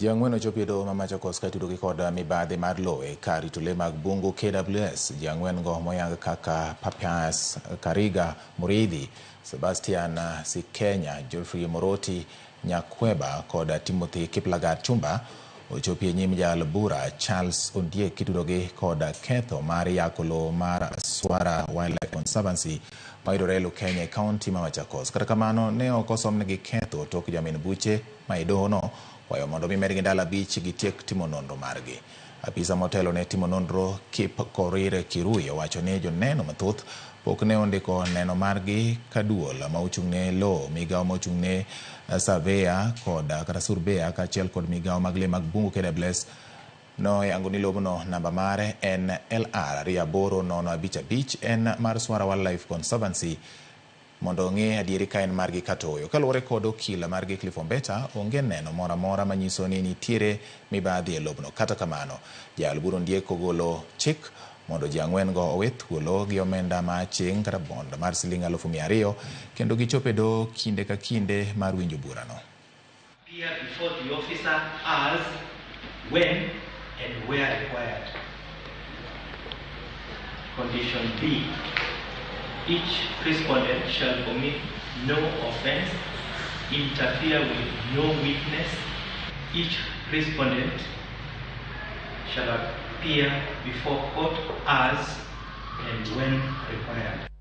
Jiangwen ochopido Machakos katudo koda mibadhi mar lowe kar rito lee mag bungu KWS. Jiangwen go moyang kaka Papias Kariga Muridhi, Sebastian Sikenya, Geoffrey Moroti Nyakweba koda Timothy Kiplagat Chumba ochopie nyim jal bura Charles Ondiek kitudogi koda ketho mar yakolo mar Swara Wildlife Conservancy maidorelo Kenya County ma Machakos. Kata kamano ne okosomnegi ketho tok jamin buche ma idono wayo mondo mimedgi ndalo 5 gitiek timo nonro margi. Apisa motelo ne timo nonro Kip Korir Kirui wacho ne joneno mathoth pok ne ondiko neno margi kaduol ma ochung'ne lo migao mochung'ne Savea koda kata Surbea kaachiel kod migao mag lee mag bungu KWS no yango ni lobono namba mare en LR 2855 en mar Swara Wildlife Conservancy mondo ng'e adieri ka en margi katoyo. Kaluwore kod okila margi Cliff Ombeta onge neno mora mora manyiso ni nitiere mibadhi e lobno. Kata kamano jal bura Ondiek ogolo chik mondo Jiangwen go owe thuolo gi omenda ma aching' kata bond mar siling 200,000 kendo gichope do kinde ka kinde mar winjo burano. Appear before the officer as, when and where required. Condition B. Each respondent shall commit no offense, interfere with no witness. Each respondent shall appear before court as and when required.